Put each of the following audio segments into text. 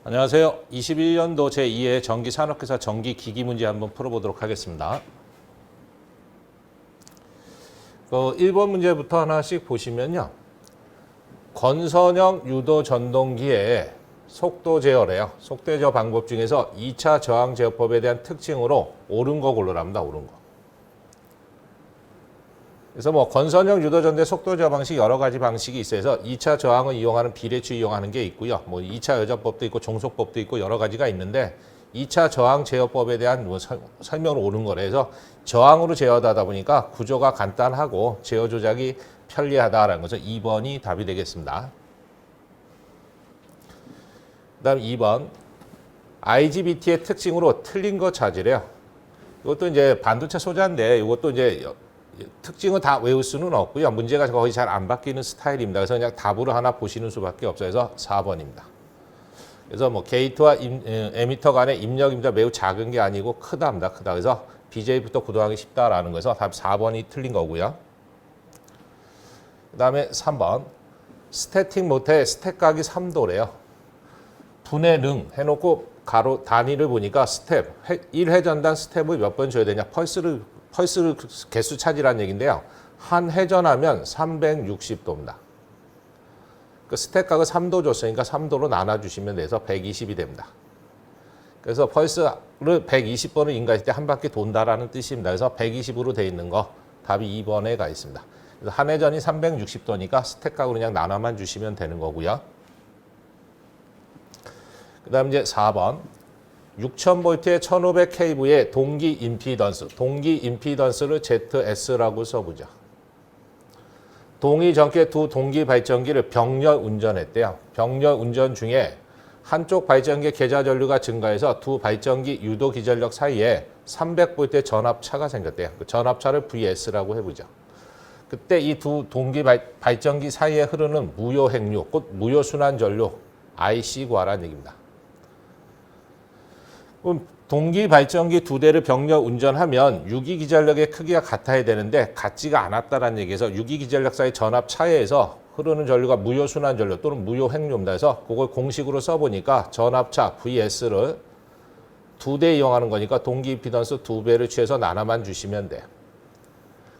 안녕하세요. 21년도 제2회 전기산업회사 전기기기 문제 한번 풀어보도록 하겠습니다. 1번 문제부터 하나씩 보시면요. 건선형 유도 전동기의 속도 제어래요. 속도 제어 방법 중에서 2차 저항 제어법에 대한 특징으로 옳은 거 고르랍니다. 옳은 거. 그래서 건선형 유도전도의 속도 제어 방식 여러 가지 방식이 있어서 2차 저항을 이용하는 비례추 이용하는 게 있고요. 2차 여전법도 있고 종속법도 있고 여러 가지가 있는데 2차 저항 제어법에 대한 설명을 옳은 거래. 그래서 저항으로 제어하다 보니까 구조가 간단하고 제어 조작이 편리하다라는 거죠. 2번이 답이 되겠습니다. 그다음 2번 IGBT의 특징으로 틀린 거 찾으래요. 이것도 이제 반도체 소자인데 이것도 이제 특징은 다 외울 수는 없고요. 문제가 거의 잘 안 바뀌는 스타일입니다. 그래서 그냥 답으로 하나 보시는 수밖에 없어요. 그래서 4번입니다. 그래서 게이트와 에미터 간의 입력입니다. 매우 작은 게 아니고 크답니다. 크다. 그래서 BJ부터 구동하기 쉽다라는 거에서 답 4번이 틀린 거고요. 그 다음에 3번 스태틱 모터의 스택각이 3도래요. 분해 능 해놓고 가로 단위를 보니까 스텝 1회전당 스텝을 몇 번 줘야 되냐. 펄스를 개수 차지라는 얘기인데요. 한 회전하면 360도입니다. 그 스택각을 3도 줬으니까 3도로 나눠주시면 돼서 120이 됩니다. 그래서 펄스를 120번을 인가했을 때 한 바퀴 돈다라는 뜻입니다. 그래서 120으로 돼 있는 거 답이 2번에 가 있습니다. 그래서 한 회전이 360도니까 스택각으로 그냥 나눠만 주시면 되는 거고요. 그 다음 이제 4번 6000V의 1500kV의 동기 임피던스를 ZS라고 써보죠. 동위 전개 두 동기 발전기를 병렬 운전했대요. 병렬 운전 중에 한쪽 발전기 계좌 전류가 증가해서 두 발전기 유도 기전력 사이에 300V의 전압차가 생겼대요. 그 전압차를 VS라고 해보죠. 그때 이 두 동기 발전기 사이에 흐르는 무효 행류, 곧 무효 순환 전류 IC 구하라는 얘기입니다. 그럼 동기 발전기 두 대를 병렬 운전하면 유기 기전력의 크기가 같아야 되는데 같지가 않았다는 얘기에서 유기 기전력 사이 전압 차이에서 흐르는 전류가 무효 순환 전류 또는 무효 행류입니다. 그래서 그걸 공식으로 써보니까 전압차 VS를 두 대 이용하는 거니까 동기 임피던스 두 배를 취해서 나눠만 주시면 돼요.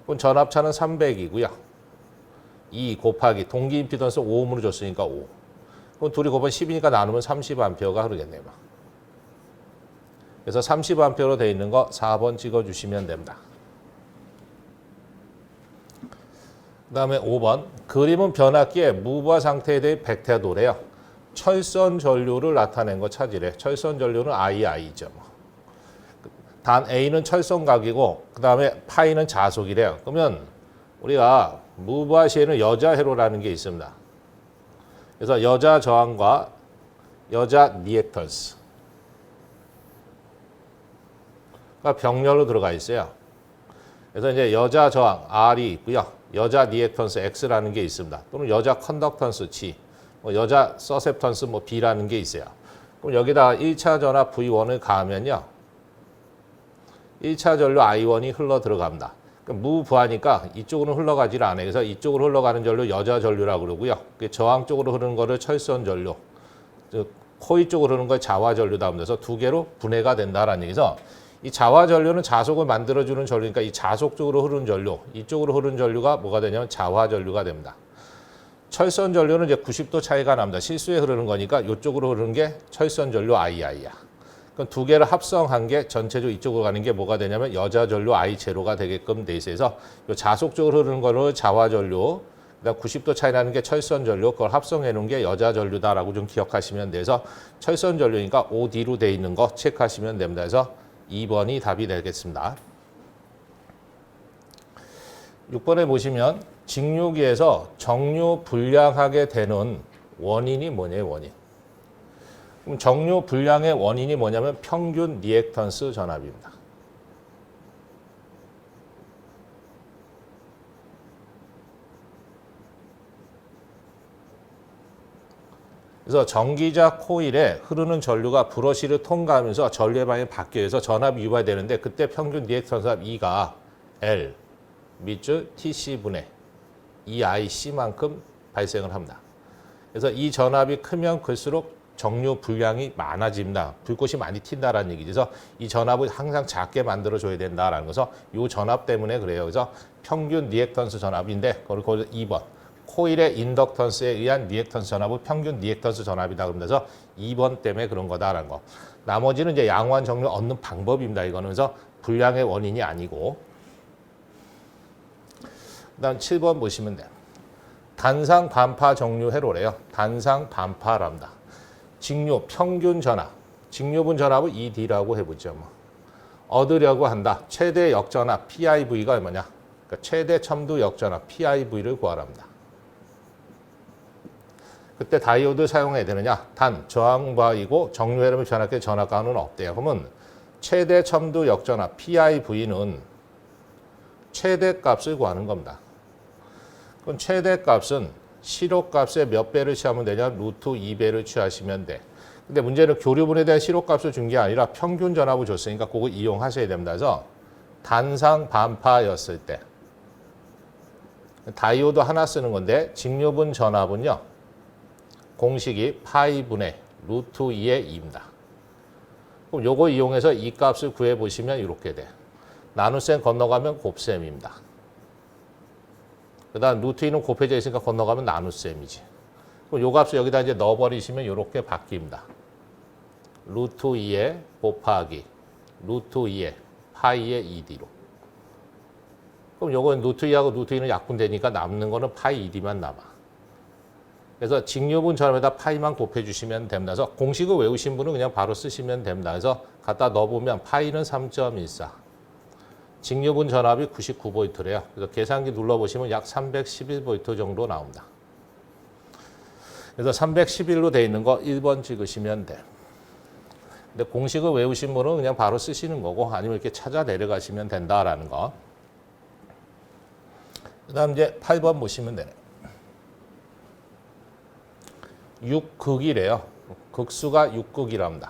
그럼 전압차는 300이고요. 2 곱하기 동기 임피던스 5ohm으로 줬으니까 5. 그럼 둘이 곱하면 10이니까 나누면 30A가 흐르겠네요. 그래서 30A로 되어 있는 거 4번 찍어주시면 됩니다. 그 다음에 5번 그림은 변압기의 무부하 상태에 대해 백태도래요. 철선 전류를 나타낸 거 찾으래. 철선 전류는 II죠. 단 A는 철선각이고 그 다음에 파이는 자속이래요. 그러면 우리가 무부하 시에는 여자 회로라는 게 있습니다. 그래서 여자 저항과 여자 리액턴스 병렬로 들어가 있어요. 그래서 이제 여자 저항 R이 있고요. 여자 리액턴스 X라는 게 있습니다. 또는 여자 컨덕턴스 G, 여자 서셉턴스 B라는 게 있어요. 그럼 여기다 1차 전압 V1을 가하면요. 1차 전류 I1이 흘러 들어갑니다. 무부하니까 이쪽으로 흘러가질 않아요. 그래서 이쪽으로 흘러가는 전류 여자 전류라고 그러고요. 저항 쪽으로 흐르는 거를 철선 전류, 코일 쪽으로 흐르는 걸 자화 전류다 하면서 두 개로 분해가 된다라는 얘기죠. 이 자화 전류는 자속을 만들어주는 전류니까 이 자속 쪽으로 흐르는 전류, 이쪽으로 흐르는 전류가 뭐가 되냐면 자화 전류가 됩니다. 철선 전류는 이제 90도 차이가 납니다. 실수에 흐르는 거니까 이쪽으로 흐르는 게 철선 전류 II야. 그럼 두 개를 합성한 게 전체적으로 이쪽으로 가는 게 뭐가 되냐면 여자 전류 I0가 되게끔 돼 있어서 이 자속 쪽으로 흐르는 거를 자화 전류, 그다음 90도 차이 나는 게 철선 전류, 그걸 합성해 놓은 게 여자 전류다라고 좀 기억하시면 돼서 철선 전류니까 OD로 돼 있는 거 체크하시면 됩니다. 그래서 2번이 답이 되겠습니다. 6번에 보시면 직류기에서 정류 불량하게 되는 원인이 뭐냐면 원인. 그럼 정류 불량의 원인이 뭐냐면 평균 리액턴스 전압입니다. 그래서 전기자 코일에 흐르는 전류가 브러쉬를 통과하면서 전류의 방향이 바뀌어서 전압이 유발되는데 그때 평균 리액턴스 합 E가 L 밑줄 TC분의 EIC만큼 발생을 합니다. 그래서 이 전압이 크면 클수록 정류 분량이 많아집니다. 불꽃이 많이 튄다라는 얘기죠. 그래서 이 전압을 항상 작게 만들어줘야 된다라는 거죠. 이 전압 때문에 그래요. 그래서 평균 리액턴스 전압인데 그걸 2번. 코일의 인덕턴스에 의한 리액턴스 전압은 평균 리액턴스 전압이다. 그러면서 2번 때문에 그런 거다라는 거. 나머지는 이제 양호한 정류를 얻는 방법입니다. 이거는 그래서 불량의 원인이 아니고. 그다음 7번 보시면 돼요. 단상 반파 정류 회로래요. 단상 반파랍니다. 직류 평균 전압. 직류분 전압을 ED라고 해보죠. 뭐. 얻으려고 한다. 최대 역전압 PIV가 얼마냐? 그러니까 최대 첨두 역전압 PIV를 구하랍니다. 그때 다이오드 사용해야 되느냐? 단 저항바이고 정류 흐름을 변화할 전압가는 없대요. 그러면 최대 첨두 역전압 PIV는 최대 값을 구하는 겁니다. 그럼 최대 값은 실효값의 몇 배를 취하면 되냐? 루트 2배를 취하시면 돼. 근데 문제는 교류분에 대한 실효값을 준 게 아니라 평균 전압을 줬으니까 그거 이용하셔야 됩니다. 그래서 단상 반파였을 때 다이오드 하나 쓰는 건데 직류분 전압은요. 공식이 파이분의 루트 2의 2입니다. 그럼 요거 이용해서 이 값을 구해보시면 이렇게 돼. 나눗셈 건너가면 곱셈입니다. 그 다음 루트 2는 곱해져 있으니까 건너가면 나눗셈이지. 그럼 요 값을 여기다 이제 넣어버리시면 이렇게 바뀝니다. 루트 2에 곱하기 루트 2에 파이의 2D로. 그럼 요건 루트 2하고 루트 2는 약분되니까 남는 거는 파이 2D만 남아. 그래서 직류분 전압에다 파이만 곱해주시면 됩니다. 그래서 공식을 외우신 분은 그냥 바로 쓰시면 됩니다. 그래서 갖다 넣어보면 파이는 3.14. 직류분 전압이 99V래요. 그래서 계산기 눌러보시면 약 311V 정도 나옵니다. 그래서 311로 돼 있는 거 1번 찍으시면 돼. 근데 공식을 외우신 분은 그냥 바로 쓰시는 거고 아니면 이렇게 찾아 내려가시면 된다라는 거. 그 다음 이제 8번 보시면 되네. 6극이래요. 극수가 6극이랍니다.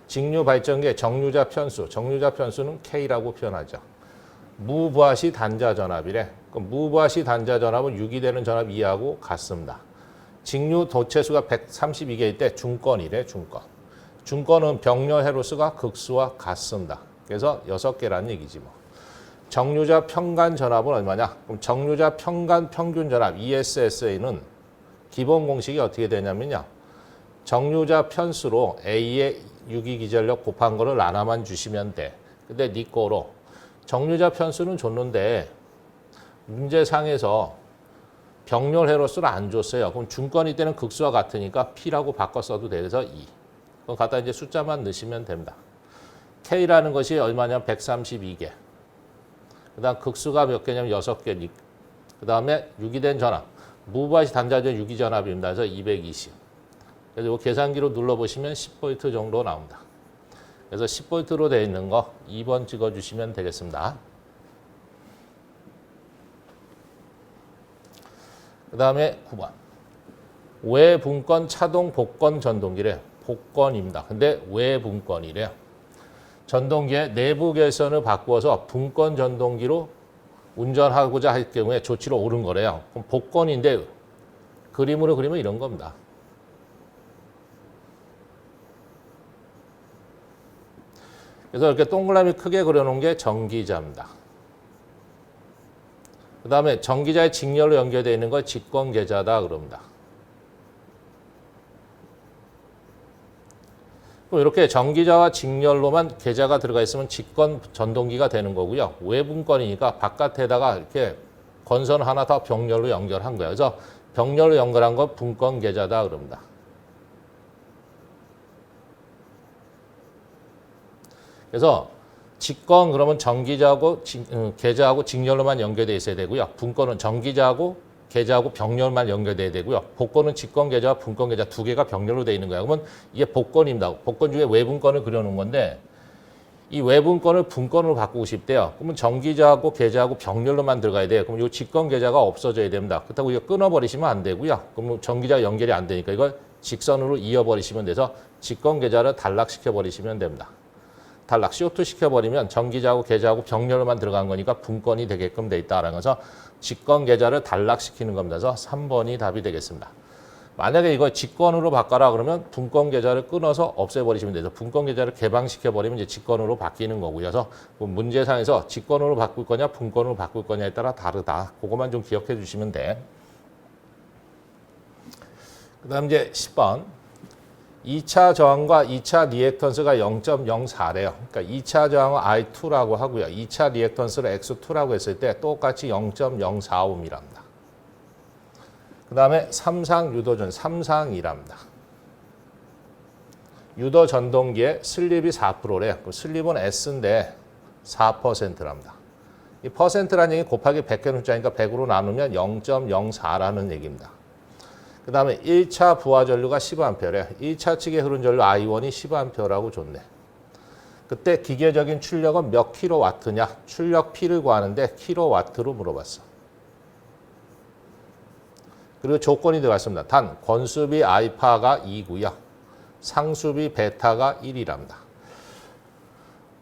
직류 발전기의 정류자 편수, 정류자 편수는 K라고 표현하죠. 무부하시 단자 전압이래. 그럼 무부하시 단자 전압은 6이 되는 전압 2하고 같습니다. 직류 도체수가 132개일 때 중건이래, 중건. 중건은 병렬 헤로스가 극수와 같습니다. 그래서 6개라는 얘기지 뭐. 정류자 평간 전압은 얼마냐? 그럼 정류자 평간 평균 전압 ESSA는 기본 공식이 어떻게 되냐면요. 정류자 편수로 A의 유기기전력 곱한 거를 하나만 주시면 돼. 근데 네 거로 정류자 편수는 줬는데 문제상에서 병렬 헤로스를 안 줬어요. 그럼 중건이 때는 극수와 같으니까 P라고 바꿔 써도 돼서 2. 그럼 갖다 이제 숫자만 넣으시면 됩니다. K라는 것이 얼마냐면 132개. 그 다음 극수가 몇 개냐면 6개. 그 다음에 유기된 전압. 무부하시 단자전 유기전압입니다. 그래서 220. 그래서 이 계산기로 눌러보시면 10V 정도 나옵니다. 그래서 10V로 되어 있는 거 2번 찍어주시면 되겠습니다. 그 다음에 9번. 외분권 차동 복권 전동기래. 복권입니다. 근데 외분권이래요. 전동기의 내부 결선을 바꾸어서 분권 전동기로 운전하고자 할 경우에 조치로 옳은 거래요. 그럼 복권인데 그림으로 그리면 이런 겁니다. 그래서 이렇게 동그라미 크게 그려놓은 게 전기자입니다. 그 다음에 전기자의 직렬로 연결되어 있는 걸 직권계자다 그럽니다. 이렇게 전기자와 직렬로만 계자가 들어가 있으면 직권 전동기가 되는 거고요. 외분권이니까 바깥에다가 이렇게 건선 하나 더 병렬로 연결한 거예요. 그래서 병렬로 연결한 건 분권 계자다 그럽니다. 그래서 직권 그러면 전기자하고 계자하고 직렬로만 연결되어 있어야 되고요. 분권은 전기자하고 계자하고 병렬만 연결돼야 되고요. 복권은 직권 계자와 분권 계자 두 개가 병렬로 되어 있는 거예요. 그러면 이게 복권입니다. 복권 중에 외분권을 그려놓은 건데 이 외분권을 분권으로 바꾸고 싶대요. 그러면 전기자하고 계자하고 병렬로만 들어가야 돼요. 그럼 이 직권 계자가 없어져야 됩니다. 그렇다고 이거 끊어버리시면 안 되고요. 그러면 전기자 연결이 안 되니까 이걸 직선으로 이어버리시면 돼서 직권 계자를 단락시켜 버리시면 됩니다. 단락 CO2 시켜버리면 전기자하고 계자하고 병렬로만 들어간 거니까 분권이 되게끔 돼 있다라는 거죠. 직권 계자를 단락시키는 겁니다. 그래서 3번이 답이 되겠습니다. 만약에 이거 직권으로 바꿔라 그러면 분권 계좌를 끊어서 없애버리시면 되죠. 분권 계좌를 개방시켜버리면 이제 직권으로 바뀌는 거고요. 그래서 문제상에서 직권으로 바꿀 거냐 분권으로 바꿀 거냐에 따라 다르다. 그것만 좀 기억해 주시면 돼. 그 다음 이제 10번. 2차 저항과 2차 리액턴스가 0.04래요. 그러니까 2차 저항은 I2라고 하고요. 2차 리액턴스를 X2라고 했을 때 똑같이 0.045mm랍니다. 그 다음에 3상 유도전 3상이랍니다. 유도 전동기의 슬립이 4%래. 슬립은 S인데 4%랍니다. 이 퍼센트라는 얘기 곱하기 100개 숫자니까 100으로 나누면 0.04라는 얘기입니다. 그 다음에 1차 부하 전류가 10A래. 1차 측에 흐른 전류 I1이 10A라고 줬네. 그때 기계적인 출력은 몇 킬로와트냐? 출력 P를 구하는데 킬로와트로 물어봤어. 그리고 조건이 들어갔습니다. 단 권수비 알파가 2고요. 상수비 베타가 1이랍니다.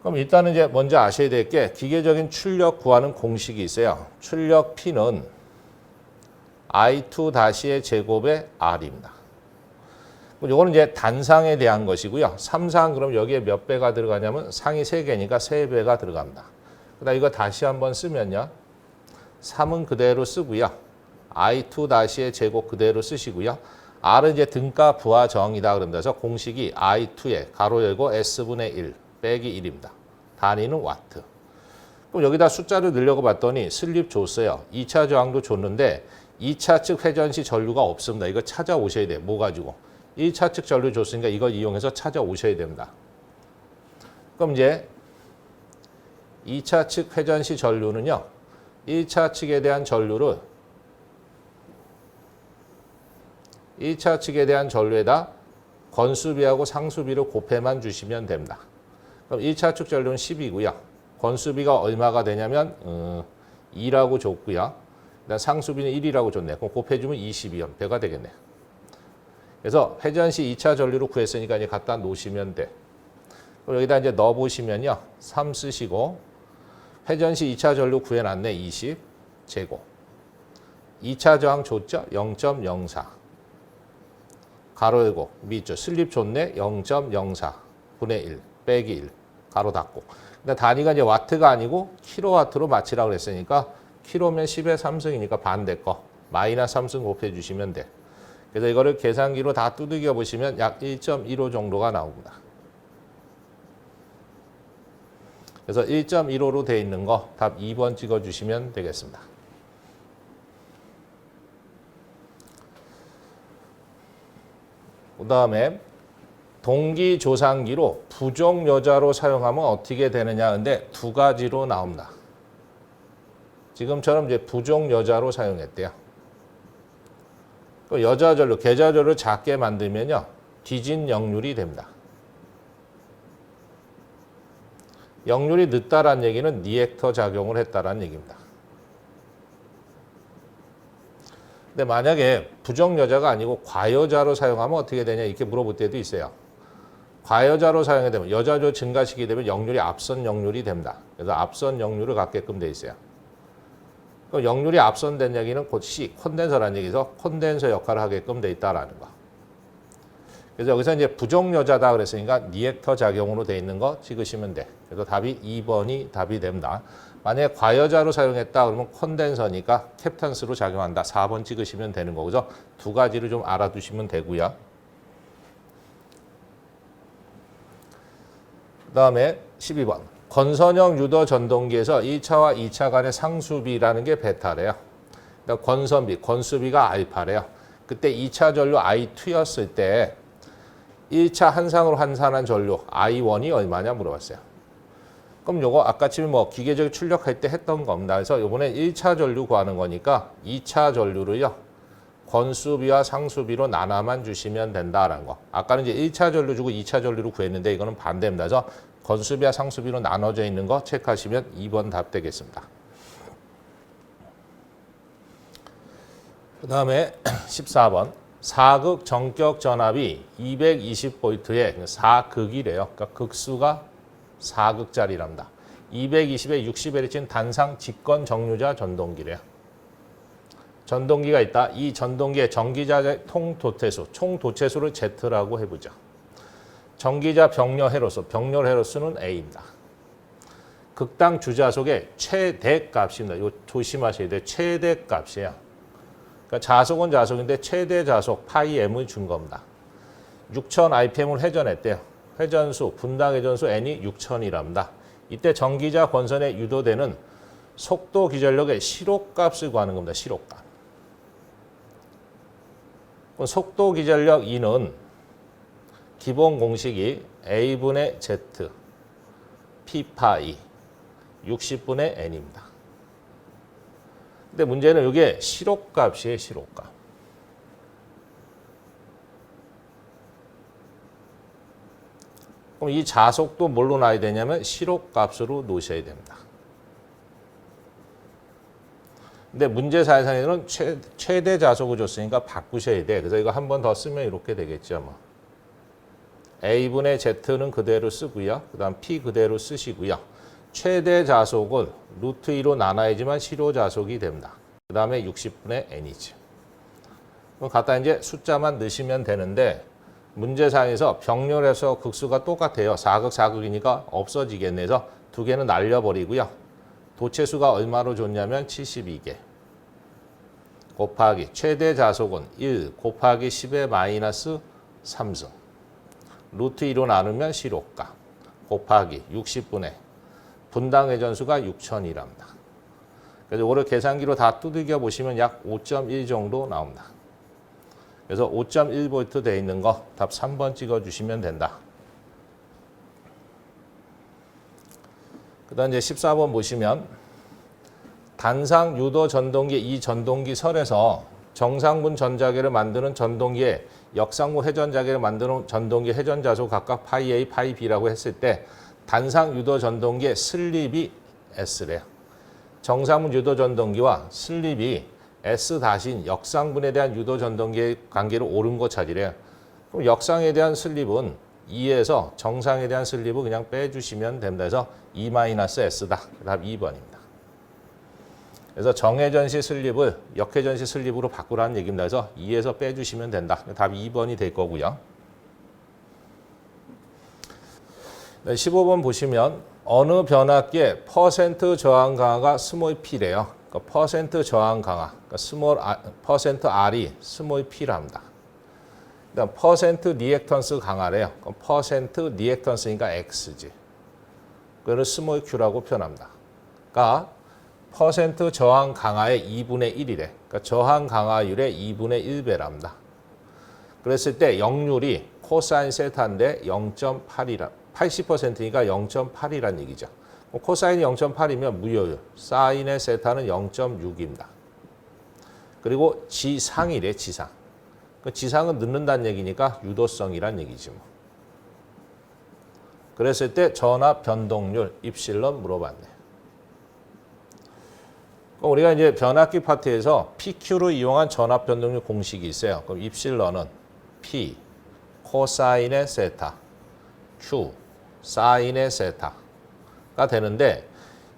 그럼 일단은 이제 먼저 아셔야 될 게 기계적인 출력 구하는 공식이 있어요. 출력 P는 I2-의 제곱의 R입니다. 이거는 이제 단상에 대한 것이고요. 3상 그럼 여기에 몇 배가 들어가냐면 상이 3개니까 3배가 들어갑니다. 그다음 이거 다시 한번 쓰면요. 3은 그대로 쓰고요. I2-의 제곱 그대로 쓰시고요. R은 이제 등가 부하 저항이다 그럽니다. 그래서 공식이 I2에 가로 열고 S분의 1 빼기 1입니다. 단위는 와트. 그럼 여기다 숫자를 넣으려고 봤더니 슬립 줬어요. 2차 저항도 줬는데 2차 측 회전시 전류가 없습니다. 이거 찾아오셔야 돼요. 뭐 가지고? 1차 측 전류 줬으니까 이걸 이용해서 찾아오셔야 됩니다. 그럼 이제 2차 측 회전시 전류는요. 1차 측에 대한 전류를 1차 측에 대한 전류에다 건수비하고 상수비를 곱해만 주시면 됩니다. 그럼 1차 측 전류는 10이고요. 건수비가 얼마가 되냐면 2라고 줬고요. 그다음 상수비는 1이라고 줬네. 그럼 곱해주면 22연 배가 되겠네. 그래서 회전시 2차 전류로 구했으니까 이제 갖다 놓으시면 돼. 그럼 여기다 이제 넣어보시면요. 3 쓰시고 회전시 2차 전류 구해놨네. 20 제곱. 2차 저항 줬죠? 0.04. 가로 열고 밑줄 슬립 줬네. 0.04 분의 1 빼기 1 가로 닫고. 근데 단위가 이제 와트가 아니고 킬로와트로 맞추라고 그랬으니까 킬로면 10의 3승이니까 반대 거 마이너스 3승 곱해주시면 돼. 그래서 이거를 계산기로 다 두들겨 보시면 약 1.15 정도가 나옵니다. 그래서 1.15로 돼 있는 거 답 2번 찍어주시면 되겠습니다. 그 다음에 동기조상기로 부종여자로 사용하면 어떻게 되느냐. 근데 두 가지로 나옵니다. 지금처럼 이제 부종여자로 사용했대요. 여자전류, 계좌전류를 작게 만들면요. 뒤진 역률이 됩니다. 역률이 늦다라는 얘기는 리액터 작용을 했다라는 얘기입니다. 근데 만약에 부정여자가 아니고 과여자로 사용하면 어떻게 되냐 이렇게 물어볼 때도 있어요. 과여자로 사용하게 되면 여자조 증가시키게 되면 역률이 앞선 역률이 됩니다. 그래서 앞선 역률을 갖게끔 돼 있어요. 그럼 역률이 앞선된 얘기는 곧 C, 콘덴서라는 얘기에서 콘덴서 역할을 하게끔 돼 있다라는 거. 그래서 여기서 이제 부정여자다 그랬으니까 리액터 작용으로 돼 있는 거 찍으시면 돼. 그래서 답이 2번이 답이 됩니다. 만약에 과여자로 사용했다 그러면 콘덴서니까 캡탄스로 작용한다. 4번 찍으시면 되는 거죠. 두 가지를 좀 알아두시면 되고요. 그 다음에 12번. 건선형 유도 전동기에서 1차와 2차 간의 상수비라는 게 베타래요. 그러니까 건선비, 건수비가 알파래요. 그때 2차 전류 I2였을 때 1차 한상으로 환산한 전류 I1이 얼마냐 물어봤어요. 그럼 요거 아까처럼 뭐 기계적 출력할 때 했던 겁니다. 그래서 이번에 1차 전류 구하는 거니까 2차 전류를요. 건수비와 상수비로 나눠만 주시면 된다라는 거. 아까는 이제 1차 전류 주고 2차 전류로 구했는데 이거는 반대입니다. 그래서 건수비와 상수비로 나눠져 있는 거 체크하시면 2번 답 되겠습니다. 그 다음에 14번. 4극 정격 전압이 220V에 4극이래요. 그러니까 극수가 4극짜리랍니다. 220에 60Hz인 단상 직권 정류자 전동기래요. 전동기가 있다. 이 전동기의 전기자 통도체수, 총 도체수를 Z라고 해보자. 전기자 병렬 회로수, 병렬 회로수는 A입니다. 극당 주자속의 최대 값입니다. 이거 조심하셔야 돼요. 최대 값이에요. 그러니까 자속은 자속인데 최대 자속 파이 m을 준 겁니다. 6000 rpm을 회전했대요. 회전수, 분당 회전수 n이 6000이랍니다. 이때 전기자 권선에 유도되는 속도 기전력의 시록값을 구하는 겁니다. 시록값. 속도 기전력 E는 기본 공식이 A분의 Z, P파이, 60분의 N입니다. 근데 문제는 이게 시록값이에요. 시록값. 그럼 이 자속도 뭘로 놔야 되냐면 시록값으로 놓으셔야 됩니다. 근데 문제 사회상에는 최대 자속을 줬으니까 바꾸셔야 돼. 그래서 이거 한 번 더 쓰면 이렇게 되겠죠. 뭐. A분의 Z는 그대로 쓰고요. 그 다음 P 그대로 쓰시고요. 최대 자속은 루트 2로 나눠야지만 실효 자속이 됩니다. 그 다음에 60분의 N이죠. 그럼 갖다 이제 숫자만 넣으시면 되는데 문제상에서 병렬에서 극수가 똑같아요. 4극 4극이니까 없어지겠네. 그래서 두 개는 날려버리고요. 도체수가 얼마로 줬냐면 72개 곱하기 최대 자속은 1 곱하기 10의 마이너스 3승 루트 2로 나누면 시록값 곱하기 60분의 분당 회전수가 6000이랍니다. 그래서 이거를 계산기로 다 두들겨 보시면 약 5.1 정도 나옵니다. 그래서 5.1V 돼 있는 거 답 3번 찍어주시면 된다. 그 다음 이제 14번 보시면 단상 유도 전동기 이 전동기 설에서 정상분 전자계를 만드는 전동기에 역상분 회전자계를 만드는 전동기 회전자속 각각 파이 A, 파이 B라고 했을 때 단상 유도 전동기의 슬립이 S래요. 정상분 유도 전동기와 슬립이 S 다신 역상분에 대한 유도 전동기의 관계를 옳은 거 찾으래요. 그럼 역상에 대한 슬립은 2에서 정상에 대한 슬립을 그냥 빼주시면 됩니다. 그래서 2-S다. 답 2번입니다. 그래서 정회전시 슬립을 역회전시 슬립으로 바꾸라는 얘기입니다. 그래서 2에서 빼주시면 된다. 답 2번이 될 거고요. 15번 보시면 어느 변압기의 퍼센트 저항 강화가 스몰 p래요. 그러니까 퍼센트 저항 강화, 그러니까 퍼센트 R이 스몰 p랍니다. 그다음 퍼센트 리액턴스 강화래요. 그럼 퍼센트 리액턴스니까 X지. 그걸 스몰 q라고 표현합니다. 그러니까 퍼센트 저항 강화의 2분의 1이래. 그러니까 저항 강화율의 2분의 1배랍니다. 그랬을 때 역률이 코사인 세타인데 0.8이라 80%니까 0.8이란 얘기죠. 코사인이 0.8이면 무효율, 사인의 세타는 0.6입니다. 그리고 지상이래, 지상. 그 지상은 넣는다는 얘기니까 유도성이란 얘기지 뭐. 그랬을 때 전압 변동률 입실론 물어봤네. 그럼 우리가 이제 변압기 파트에서 PQ를 이용한 전압 변동률 공식이 있어요. 그럼 입실론은 P 코사인의 세타, Q 사인의 세타가 되는데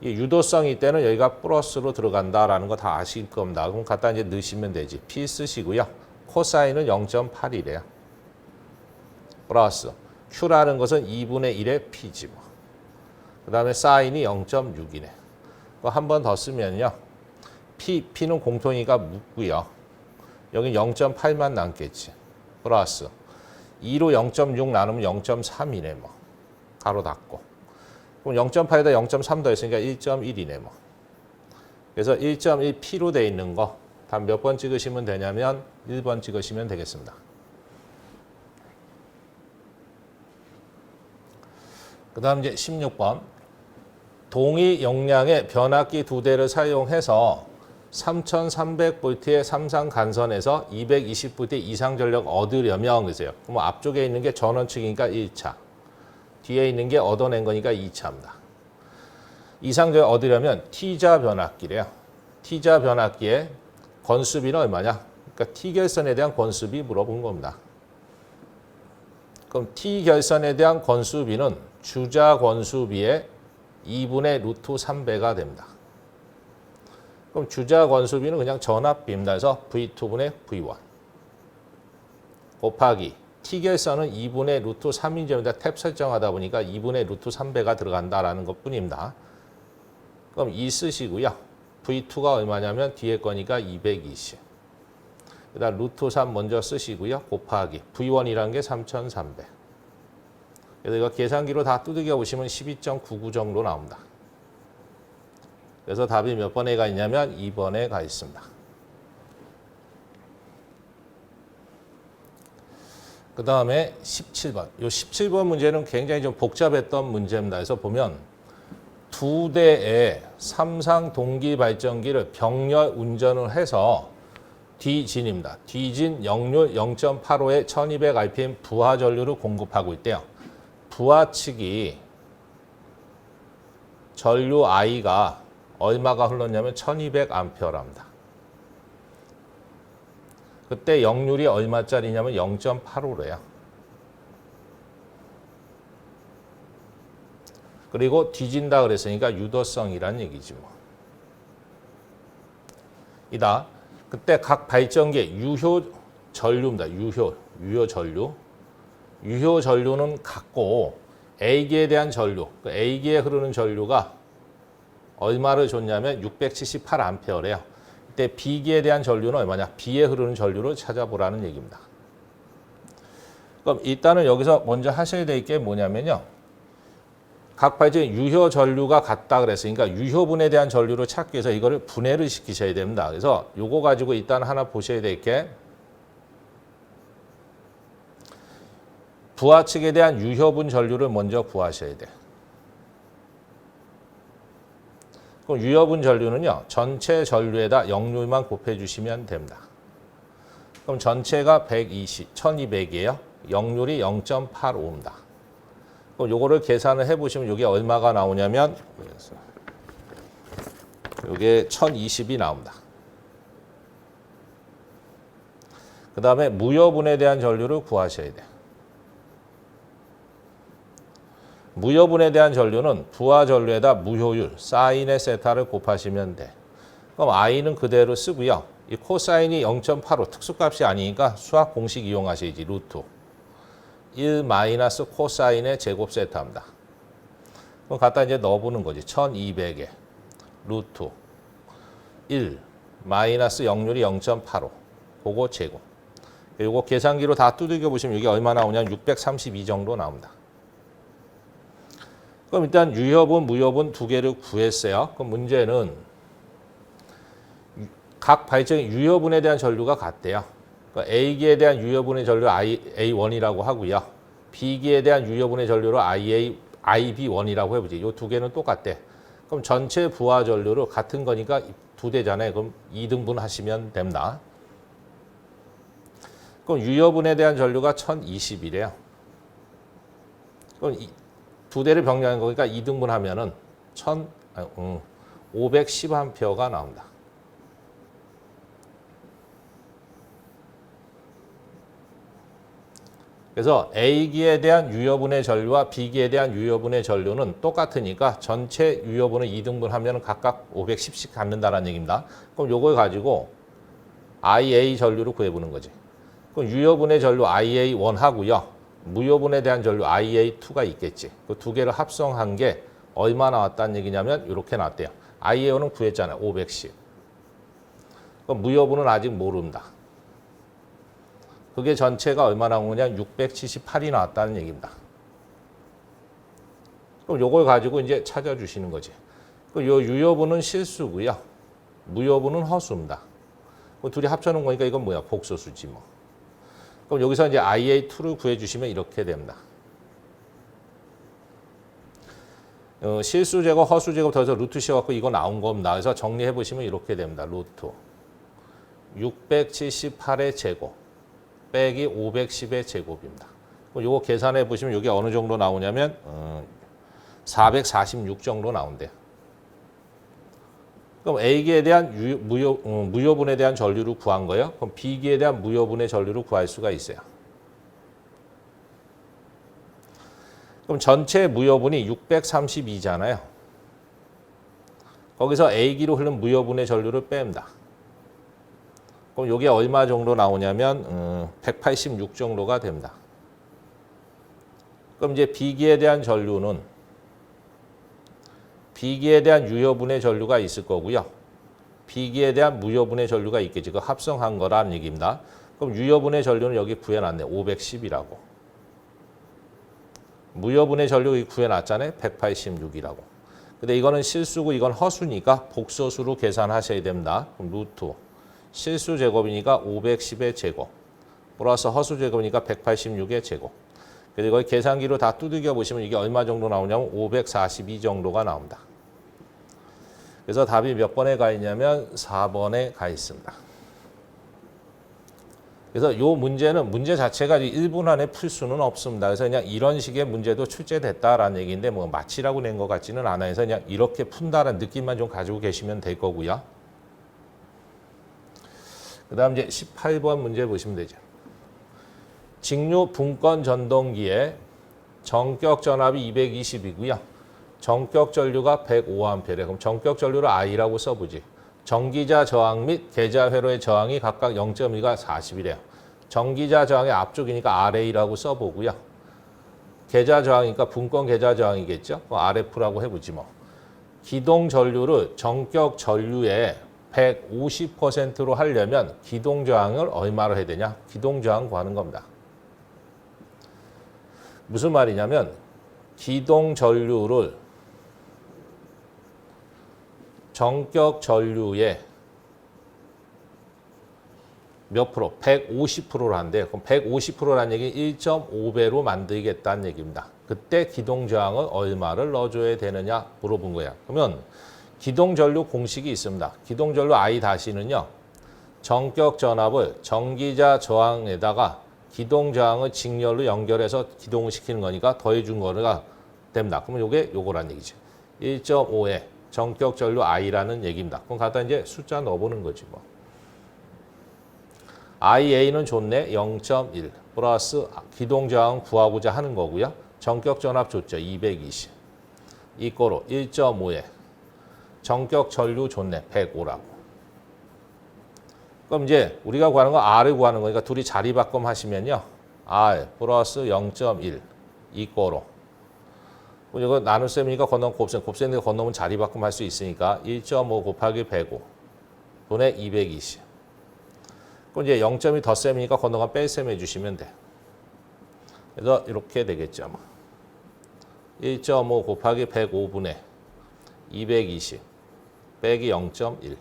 이 유도성이 때는 여기가 플러스로 들어간다라는 거 다 아실 겁니다. 그럼 갖다 이제 넣으시면 되지. P 쓰시고요. 코사인은 0.8이래요. 플러스 Q라는 것은 2분의 1의 P지 뭐. 그 다음에 사인이 0.6이네. 한 번 더 쓰면요. P는 공통이니까 묻고요. 여기 0.8만 남겠지. 플러스 2로 0.6 나누면 0.3이네 뭐. 가로 닫고. 그럼 0.8에다 0.3 더했으니까 1.1이네 뭐. 그래서 1.1P로 돼 있는 거 답 몇 번 찍으시면 되냐면 1번 찍으시면 되겠습니다. 그 다음 이제 16번. 동의 용량의 변압기 2대를 사용해서 3300V의 삼상 간선에서 220V 이상 전력 얻으려면 그러세요. 그럼 앞쪽에 있는 게 전원 측이니까 1차. 뒤에 있는 게 얻어낸 거니까 2차입니다. 이상 전력 얻으려면 T자 변압기래요. T자 변압기의 건수비는 얼마냐? 그러니까 T결선에 대한 건수비 물어본 겁니다. 그럼 T결선에 대한 건수비는 주자 건수비의 2분의 루트 3배가 됩니다. 그럼 주자 건수비는 그냥 전압비입니다. 그래서 V2분의 V1 곱하기 T결선은 2분의 루트 3인제입니다. 탭 설정하다 보니까 2분의 루트 3배가 들어간다라는 것뿐입니다. 그럼 2 쓰시고요. V2가 얼마냐면 뒤에 거니까 220. 그다음 루트 3 먼저 쓰시고요. 곱하기 V1이라는 게 3,300. 그래서 이거 계산기로 다 두들겨 보시면 12.99 정도 나옵니다. 그래서 답이 몇 번에 가 있냐면 2번에 가 있습니다. 그 다음에 17번. 이 17번 문제는 굉장히 좀 복잡했던 문제입니다. 그래서 보면 두 대의 삼상 동기 발전기를 병렬 운전을 해서 뒤진입니다. 뒤진 역률 0.85에 1200rpm 부하 전류를 공급하고 있대요. 부하 측이 전류 I가 얼마가 흘렀냐면 1200A랍니다. 그때 역률이 얼마짜리냐면 0.85래요. 그리고 뒤진다 그랬으니까 유도성이란 얘기지 뭐. 이다. 그때 각 발전기의 유효 전류입니다. 유효 전류. 유효 전류는 같고 A기에 대한 전류, A기에 흐르는 전류가 얼마를 줬냐면 678A래요. 이때 B기에 대한 전류는 얼마냐? B에 흐르는 전류를 찾아보라는 얘기입니다. 그럼 일단은 여기서 먼저 하셔야 될 게 뭐냐면요. 각 발전기 유효 전류가 같다 그랬으니까 유효분에 대한 전류를 찾기 위해서 이거를 분해를 시키셔야 됩니다. 그래서 요거 가지고 일단 하나 보셔야 될 게 부하 측에 대한 유효분 전류를 먼저 구하셔야 돼. 그럼 유효분 전류는요. 전체 전류에다 역률만 곱해주시면 됩니다. 그럼 전체가 1200이에요. 역률이 0.85입니다. 그럼 요거를 계산을 해보시면 이게 얼마가 나오냐면 이게 1020이 나옵니다. 그 다음에 무효분에 대한 전류를 구하셔야 돼요. 무효분에 대한 전류는 부하 전류에다 무효율, 사인의 세타를 곱하시면 돼. 그럼 I는 그대로 쓰고요. 이 코사인이 0.85 특수값이 아니니까 수학 공식 이용하셔야지. 루트 1 마이너스 코사인의 제곱 세타입니다. 그럼 갖다 이제 넣어보는 거지. 1200에 루트 1 마이너스 역률이 0.85 그거 제곱. 요거 계산기로 다 두들겨 보시면 이게 얼마 나오냐면 632 정도 나옵니다. 그럼 일단 유효분, 무효분 두 개를 구했어요. 그럼 문제는 각 발전기 유효분에 대한 전류가 같대요. 그러니까 A기에 대한 유효분의 전류 A1이라고 하고요. B기에 대한 유효분의 전류를 IB1이라고 해보지. 이 두 개는 똑같대. 그럼 전체 부하 전류를 같은 거니까 두 대잖아요. 그럼 2등분 하시면 됩니다. 그럼 유효분에 대한 전류가 1020이래요. 그럼 두 대를 병렬한 거니까 2등분 하면은 510A가 나옵니다. 그래서 A기에 대한 유효분의 전류와 B기에 대한 유효분의 전류는 똑같으니까 전체 유효분을 2등분 하면 각각 510씩 갖는다는 얘기입니다. 그럼 요걸 가지고 IA 전류를 구해보는 거지. 그럼 유효분의 전류 IA1 하고요. 무효분에 대한 전류 IA2가 있겠지. 그 두 개를 합성한 게 얼마 나왔다는 얘기냐면 이렇게 나왔대요. IA1은 구했잖아요. 510. 그럼 무효분은 아직 모릅니다. 그게 전체가 얼마 나온 거냐? 678이 나왔다는 얘기입니다. 그럼 요걸 가지고 이제 찾아주시는 거지. 요 유효분은 실수고요. 무효분은 허수입니다. 둘이 합쳐놓은 거니까 이건 뭐야? 복소수지 뭐. 그럼 여기서 이제 IA2를 구해주시면 이렇게 됩니다. 실수 제곱, 허수 제곱 더해서 루트 씌워갖고 이거 나온 겁니다. 그래서 정리해 보시면 이렇게 됩니다. 루트 678의 제곱 빼기 510의 제곱입니다. 그럼 이거 계산해 보시면 이게 어느 정도 나오냐면 446 정도 나온대요. 그럼 A기에 대한 무효분에 대한 전류를 구한 거예요. 그럼 B기에 대한 무효분의 전류를 구할 수가 있어요. 그럼 전체 무효분이 632잖아요. 거기서 A기로 흐르는 무여분의 전류를 뺍니다. 그럼 이게 얼마 정도 나오냐면 186 정도가 됩니다. 그럼 이제 B기에 대한 전류는 B기에 대한 유여분의 전류가 있을 거고요. B기에 대한 무여분의 전류가 있겠지. 그 합성한 거라는 얘기입니다. 그럼 유여분의 전류는 여기 구해놨네. 510이라고. 무여분의 전류 여기 구해놨잖아요. 186이라고. 근데 이거는 실수고 이건 허수니까 복소수로 계산하셔야 됩니다. 그럼 루트 실수 제곱이니까 510의 제곱 플러스 허수 제곱이니까 186의 제곱. 그래서 이걸 계산기로 다 두들겨 보시면 이게 얼마 정도 나오냐면 542 정도가 나옵니다. 그래서 답이 몇 번에 가 있냐면 4번에 가 있습니다. 그래서 이 문제는 문제 자체가 1분 안에 풀 수는 없습니다. 그래서 그냥 이런 식의 문제도 출제됐다라는 얘기인데 뭐 마치라고 낸 것 같지는 않아요. 그래서 그냥 이렇게 푼다라는 느낌만 좀 가지고 계시면 될 거고요. 그 다음 이제 18번 문제 보시면 되죠. 직류 분권 전동기에 전격 전압이 220이고요. 전격 전류가 105A래. 그럼 전격 전류를 I라고 써보지. 전기자 저항 및 계자 회로의 저항이 각각 0.1과 40이래요. 전기자 저항의 앞쪽이니까 RA라고 써보고요. 계자 저항이니까 분권 계자 저항이겠죠. RF라고 해보지 뭐. 기동 전류를 전격 전류의 150%로 하려면 기동 저항을 얼마로 해야 되냐? 기동 저항 구하는 겁니다. 무슨 말이냐면 기동 전류를 전격 전류의 몇 프로? 150%로 한대요. 그럼 150%라는 얘기는 1.5배로 만들겠다는 얘기입니다. 그때 기동 저항을 얼마를 넣어줘야 되느냐 물어본 거야. 그러면 기동 전류 공식이 있습니다. 기동 전류 I-는요. 전격 전압을 전기자 저항에다가 기동 저항을 직렬로 연결해서 기동을 시키는 거니까 더해준 거가 됩니다. 그러면 이게 요거란 얘기죠. 1.5에 전격 전류 I라는 얘기입니다. 그럼 갖다 이제 숫자 넣어보는 거지 뭐. IA는 좋네. 0.1 플러스 기동 저항 구하고자 하는 거고요. 전격 전압 좋죠. 220. 이거로 1.5에 전격 전류 좋네. 105라고. 그럼 이제 우리가 구하는 거 R을 구하는 거니까 둘이 자리 바꿈 하시면요. R 플러스 0.1 이거로. 이거 나눗셈이니까 건너면 곱셈. 곱셈인데 건너면 자리 바꿈 할 수 있으니까 1.5 곱하기 105 분의 220. 그럼 이제 0.2 덧셈이니까 건너가 뺄셈 해주시면 돼. 그래서 이렇게 되겠죠. 1.5 곱하기 105분의 220 빼기 0.1.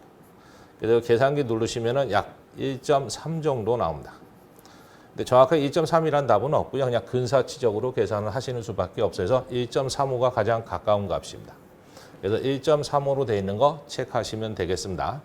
그래서 계산기 누르시면은 약 1.3 정도 나옵니다. 근데 정확하게 1.3이라는 답은 없고요. 그냥 근사치적으로 계산을 하시는 수밖에 없어서 1.35가 가장 가까운 값입니다. 그래서 1.35로 되어 있는 거 체크하시면 되겠습니다.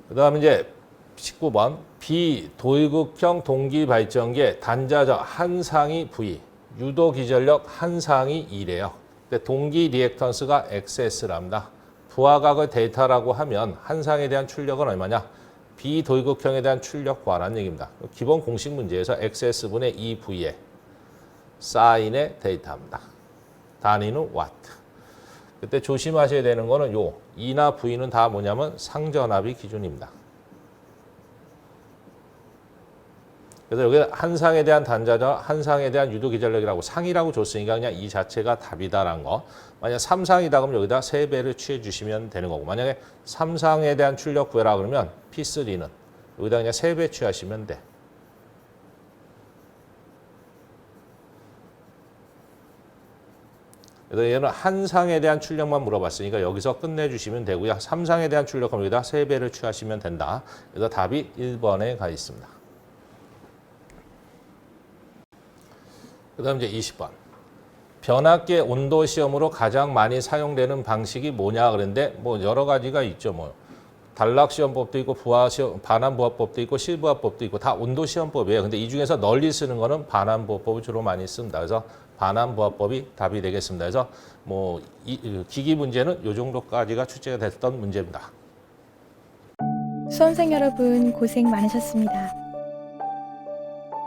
그 다음에 이제 19번 비도일극형 동기발전기의 단자적 한상이 V, 유도기전력 한상이 2래요. 근데 동기 리액턴스가 XS랍니다. 부하각을 델타라고 하면 한상에 대한 출력은 얼마냐? 비도일극형에 대한 출력 구하라는 얘기입니다. 기본 공식 문제에서 XS분의 2V에 사인의 델타입니다. 단위는 와트. 그때 조심하셔야 되는 거는 요 2나 V는 다 뭐냐면 상전압이 기준입니다. 그래서 여기 한상에 대한 단자적, 한상에 대한 유도기전력이라고 상이라고 줬으니까 그냥 이 자체가 답이다라는 거. 만약 3상이다 그러면 여기다 3배를 취해 주시면 되는 거고. 만약에 3상에 대한 출력 구해라 그러면 P3는 여기다 그냥 3배 취하시면 돼. 그래서 얘는 한상에 대한 출력만 물어봤으니까 여기서 끝내주시면 되고요. 3상에 대한 출력은 여기다 3배를 취하시면 된다. 그래서 답이 1번에 가 있습니다. 그 다음 이제 20번. 변압계 온도 시험으로 가장 많이 사용되는 방식이 뭐냐 그랬는데 뭐 여러 가지가 있죠. 뭐 단락 시험법도 있고 부하 시험, 반환 부하법도 있고 실부하법도 있고 다 온도 시험법이에요. 근데 이 중에서 널리 쓰는 거는 반환 부하법을 주로 많이 씁니다. 그래서 반환 부하법이 답이 되겠습니다. 그래서 뭐 기기 문제는 이 정도까지가 출제가 됐던 문제입니다. 수험생 여러분 고생 많으셨습니다.